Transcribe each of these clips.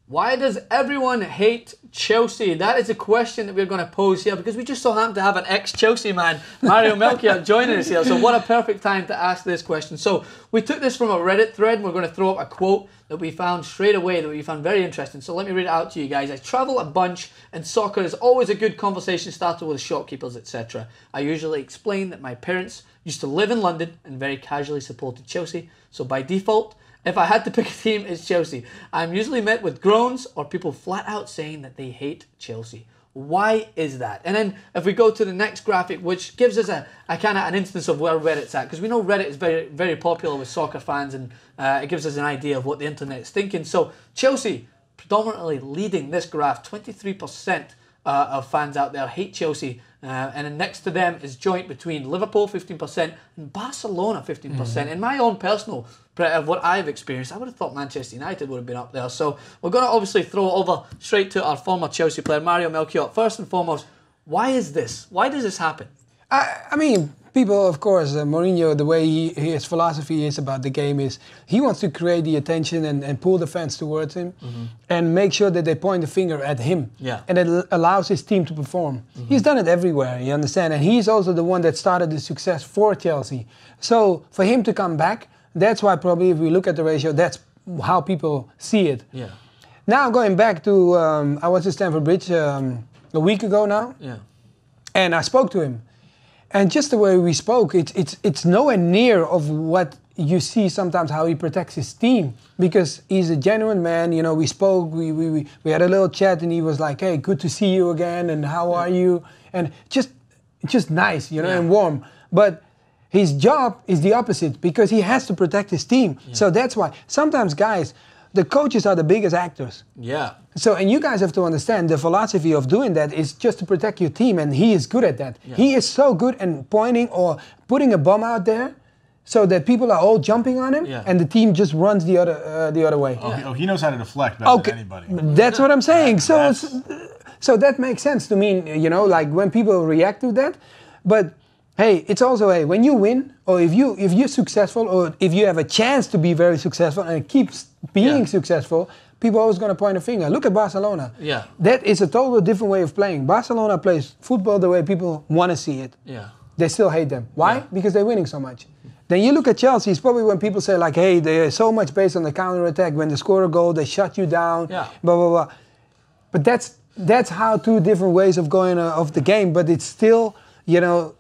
Why does everyone hate Chelsea? That is a question that we're going to pose here because we just so happen to have an ex-Chelsea man, Mario Melchiot, joining us here. So what a perfect time to ask this question. So we took this from a Reddit thread and we're going to throw up a quote that we found straight away that we found very interesting. So let me read it out to you guys. I travel a bunch and soccer is always a good conversation starter with shopkeepers, etc. I usually explain that my parents used to live in London and very casually supported Chelsea. So by default, if I had to pick a team, it's Chelsea. I'm usually met with groans or people flat out saying that they hate Chelsea. Why is that? And then if we go to the next graphic, which gives us a kind of an instance of where Reddit's at, because we know Reddit is very, very popular with soccer fans, and it gives us an idea of what the internet is thinking. So Chelsea predominantly leading this graph, 23% of fans out there hate Chelsea. And then next to them is joint between Liverpool, 15%, and Barcelona, 15%. In my own personal, of what I've experienced, I would have thought Manchester United would have been up there. So we're going to obviously throw it over straight to our former Chelsea player, Mario Melchiot. First and foremost, why is this? Why does this happen? I mean, people, of course, Mourinho, the way his philosophy is about the game is he wants to create the attention and pull the fans towards him and make sure that they point the finger at him. Yeah. And it allows his team to perform. He's done it everywhere, you understand? And he's also the one that started the success for Chelsea. So for him to come back, that's why probably if we look at the ratio, that's how people see it. Yeah. Now going back to, I was at Stamford Bridge a week ago now. Yeah. And I spoke to him. And just the way we spoke, it's nowhere near of what you see sometimes how he protects his team, because he's a genuine man. You know, we spoke, we had a little chat, and he was like, "Hey, good to see you again, and how are you?" And just nice, you know, and warm. But his job is the opposite because he has to protect his team. Yeah. So that's why sometimes, guys, the coaches are the biggest actors. Yeah. So, and you guys have to understand the philosophy of doing that is just to protect your team, and he is good at that. Yeah. He is so good at pointing or putting a bomb out there so that people are all jumping on him, and the team just runs the other way. Oh, he knows how to deflect better than anybody. That's what I'm saying. So, so that makes sense to me, you know, like when people react to that. But hey, it's also, hey, when you win, or if you're successful, or if you have a chance to be very successful and keep being successful, people are always going to point a finger. Look at Barcelona. Yeah. That is a totally different way of playing. Barcelona plays football the way people want to see it. Yeah. They still hate them. Why? Because they're winning so much. Then you look at Chelsea, it's probably when people say like, hey, they're so much based on the counter-attack. When they score a goal, they shut you down, blah, blah, blah. But that's how two different ways of going of the game. But it's still, you know,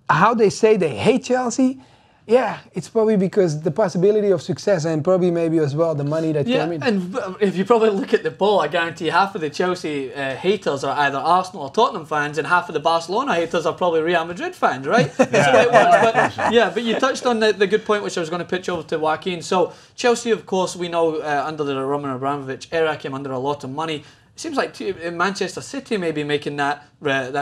how they say they hate Chelsea, it's probably because the possibility of success and probably maybe as well the money that came in. And if you probably look at the poll, I guarantee half of the Chelsea haters are either Arsenal or Tottenham fans, and half of the Barcelona haters are probably Real Madrid fans, right? That's the way it works. But you touched on the good point, which I was going to pitch over to Joaquin. So Chelsea, of course, we know under the Roman Abramovich era came under a lot of money. It seems like Manchester City may be making that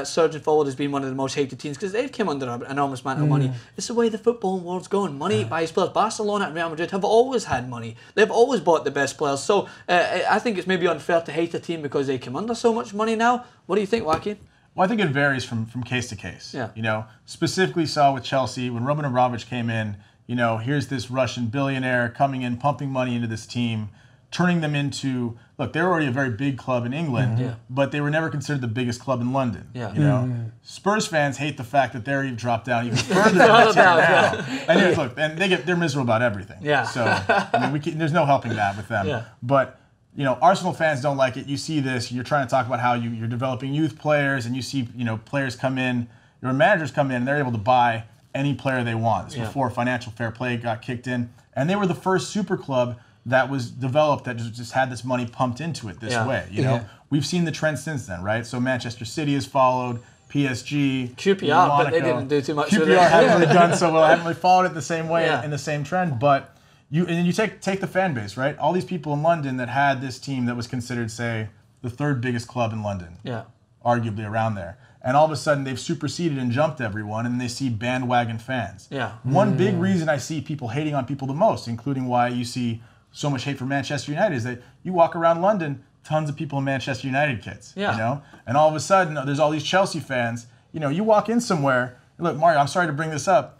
surging forward as being one of the most hated teams because they've come under an enormous amount of money. It's the way the football world's going. Money buys players. Barcelona and Real Madrid have always had money. They've always bought the best players. So I think it's maybe unfair to hate a team because they come under so much money now. What do you think, Joaquin? Well, I think it varies from case to case. Yeah. You know, specifically saw with Chelsea when Roman Abramovich came in. You know, here's this Russian billionaire coming in, pumping money into this team, turning them into, look, they're already a very big club in England, but they were never considered the biggest club in London. Yeah. You know, Spurs fans hate the fact that they're dropped down even further than now. And look, and they're miserable about everything. Yeah. So I mean, there's no helping that with them. Yeah. But you know, Arsenal fans don't like it. You see this. You're trying to talk about how you're developing youth players, and you see players come in, your managers come in, and they're able to buy any player they want. This before financial fair play got kicked in, and they were the first super club that was developed that just had this money pumped into it this way. You know, we've seen the trend since then, right? So Manchester City has followed, PSG, QPR, Monaco. but they didn't do too much. QPR haven't really done so well. Haven't really followed it the same way in the same trend. But you take the fan base, right? All these people in London that had this team that was considered, say, the third biggest club in London, arguably around there. And all of a sudden, they've superseded and jumped everyone, and they see bandwagon fans. Yeah. One big reason I see people hating on people the most, including why you see so much hate for Manchester United, is that you walk around London, tons of people in Manchester United kits, you know? And all of a sudden, there's all these Chelsea fans. You know, you walk in somewhere, look, Mario, I'm sorry to bring this up.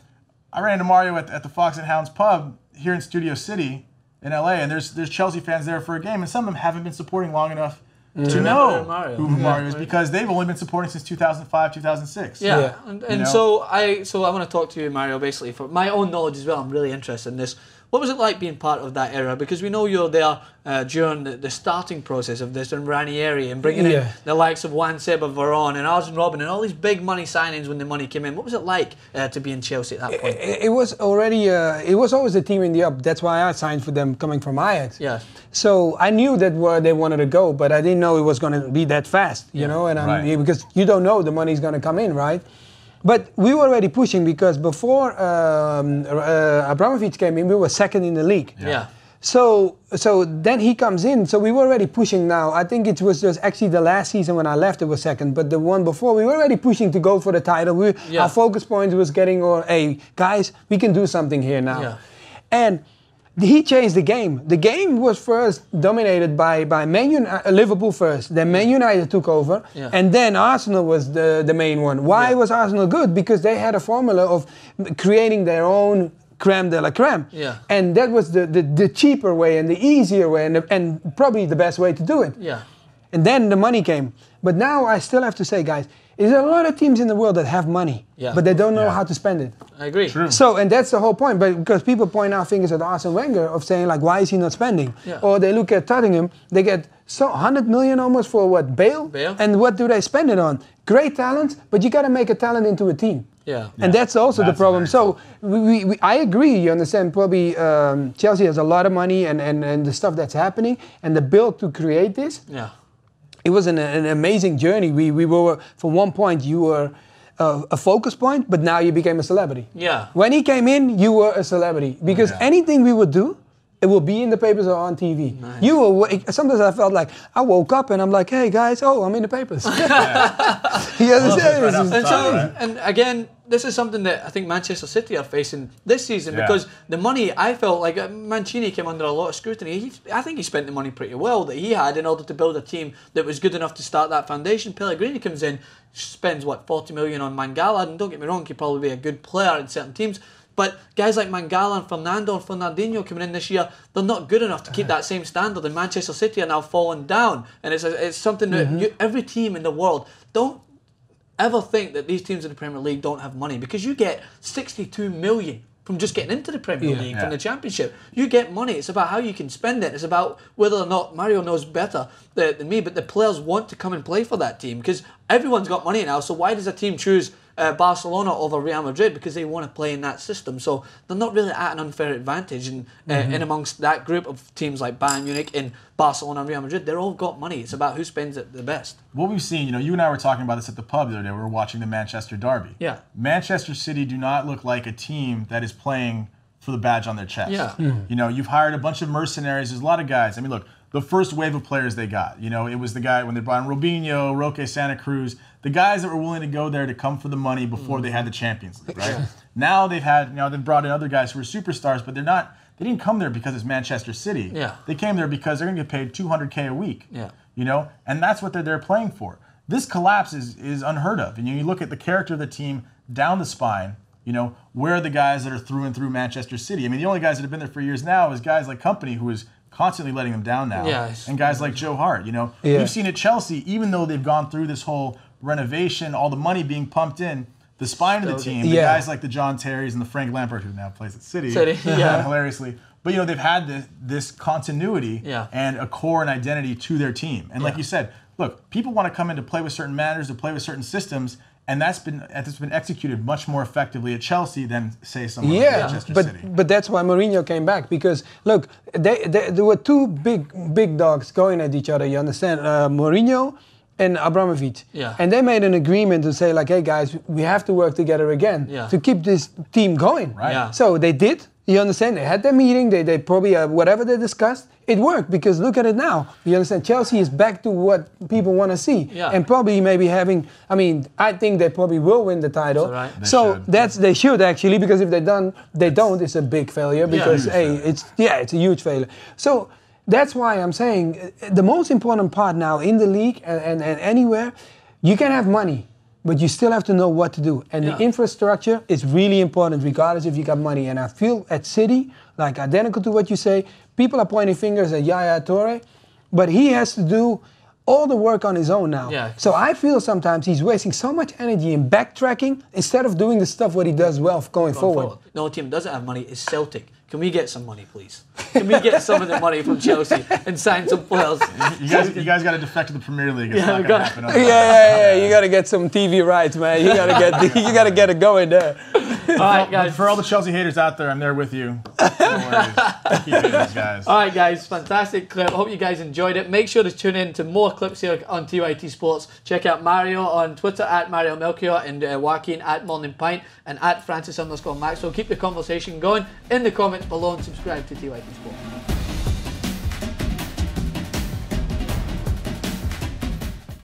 I ran into Mario at the Fox and Hounds pub here in Studio City, in LA, and there's Chelsea fans there for a game, and some of them haven't been supporting long enough to know who Mario is, because they've only been supporting since 2005, 2006. Yeah, and so I want to talk to you, Mario, basically for my own knowledge as well. I'm really interested in this. What was it like being part of that era? Because we know you're there during the starting process of this, and Ranieri, and bringing in the likes of Juan Seba Veron and Arjen Robben and all these big money signings when the money came in. What was it like to be in Chelsea at that point? It was already, it was always the team in the up. That's why I signed for them coming from Ajax. Yeah. So I knew that where they wanted to go, but I didn't know it was going to be that fast, you know, and because you don't know the money's going to come in, right? But we were already pushing, because before Abramovich came in, we were second in the league. Yeah. So then he comes in. So we were already pushing now. I think it was just actually the last season when I left, it was second. But the one before, we were already pushing to go for the title. Our focus point was getting, hey, guys, we can do something here now. Yeah. And he changed the game. The game was first dominated by Liverpool first. Then Man United took over. Yeah. And then Arsenal was the main one. Why was Arsenal good? Because they had a formula of creating their own creme de la creme. Yeah. And that was the cheaper way and the easier way and probably the best way to do it. Yeah. And then the money came. But now I still have to say, guys, there's a lot of teams in the world that have money, but they don't know how to spend it. I agree. True. So, and that's the whole point. But because people point out fingers at Arsene Wenger of saying, like, why is he not spending? Yeah. Or they look at Tottenham, they get 100 million almost for what? Bale? And what do they spend it on? Great talent, but you got to make a talent into a team. Yeah. And that's also the problem. So I agree, you understand, probably Chelsea has a lot of money and the stuff that's happening and the build to create this. Yeah. It was an amazing journey. We were, from one point, you were a focus point, but now you became a celebrity. Yeah. When he came in, you were a celebrity. Because anything we would do, it will be in the papers or on TV. Nice. You were, sometimes I felt like, I woke up and I'm like, hey guys, I'm in the papers. You understand? And again, this is something that I think Manchester City are facing this season, because the money, I felt like Mancini came under a lot of scrutiny. I think he spent the money pretty well that he had in order to build a team that was good enough to start that foundation. Pellegrini comes in, spends 40 million on Mangala, and don't get me wrong, he'd probably be a good player in certain teams. But guys like Mangala and Fernando and Fernandinho coming in this year, they're not good enough to keep that same standard. And Manchester City are now falling down. And it's something that every team in the world, don't ever think that these teams in the Premier League don't have money, because you get 62 million from just getting into the Premier League, from the Championship. You get money. It's about how you can spend it. It's about whether or not, Mario knows better than me, but the players want to come and play for that team, because everyone's got money now. So why does a team choose Barcelona over Real Madrid? Because they want to play in that system. So they're not really at an unfair advantage in amongst that group of teams like Bayern Munich and Barcelona and Real Madrid. They're all got money. It's about who spends it the best. What we've seen, you and I were talking about this at the pub the other day. We were watching the Manchester Derby. Yeah. Manchester City do not look like a team that is playing for the badge on their chest. Yeah. You've hired a bunch of mercenaries. There's a lot of guys. I mean, look, the first wave of players they got, it was the guy when they brought in Robinho, Roque Santa Cruz, the guys that were willing to go there to come for the money before they had the Champions League, right? Now they've brought in other guys who are superstars, but they didn't come there because it's Manchester City. Yeah. They came there because they're going to get paid $200K a week. Yeah. And that's what they're there playing for. This collapse is unheard of. And you look at the character of the team down the spine, where are the guys that are through and through Manchester City? I mean, the only guys that have been there for years now is guys like Kompany, who is constantly letting them down now. And guys like Joe Hart, We've seen at Chelsea, even though they've gone through this whole renovation, all the money being pumped in, the spine of the team, the guys like the John Terrys and the Frank Lampard, who now plays at City. Hilariously. But, they've had this continuity and a core and identity to their team. And like you said, look, people want to come in to play with certain managers, to play with certain systems, and that's been executed much more effectively at Chelsea than, say, someone like Manchester City. But that's why Mourinho came back, because look, there were two big dogs going at each other. You understand, Mourinho and Abramovich, and they made an agreement to say like, hey guys, we have to work together again to keep this team going. So they did. You understand? They had their meeting. They probably whatever they discussed, it worked, because look at it now. You understand? Chelsea is back to what people want to see, and probably maybe having. I mean, I think they probably will win the title. They should actually, because if they don't, it's a big failure. Because it's a huge failure. So that's why I'm saying the most important part now in the league and anywhere, you can have money, but you still have to know what to do. And the infrastructure is really important, regardless if you got money. And I feel at City, like identical to what you say, people are pointing fingers at Yaya Toure, but he has to do all the work on his own now. Yeah. So I feel sometimes he's wasting so much energy in backtracking instead of doing the stuff what he does well going forward. The only team that doesn't have money is Celtic. Can we get some money, please? Can we get some of the money from Chelsea and sign some players? You guys got to defect to the Premier League. It's not we gonna got happen. Yeah. You got to get some TV rights, man. You got to get it going there. All right, guys. For all the Chelsea haters out there, I'm there with you. No worries. Keep doing this, guys. All right, guys. Fantastic clip. Hope you guys enjoyed it. Make sure to tune in to more clips here on TYT Sports. Check out Mario on Twitter at Mario Melchiot and Joaquin at Morning Pint and at Francis_Maxwell. Keep the conversation going in the comments below and subscribe to TYT Sports.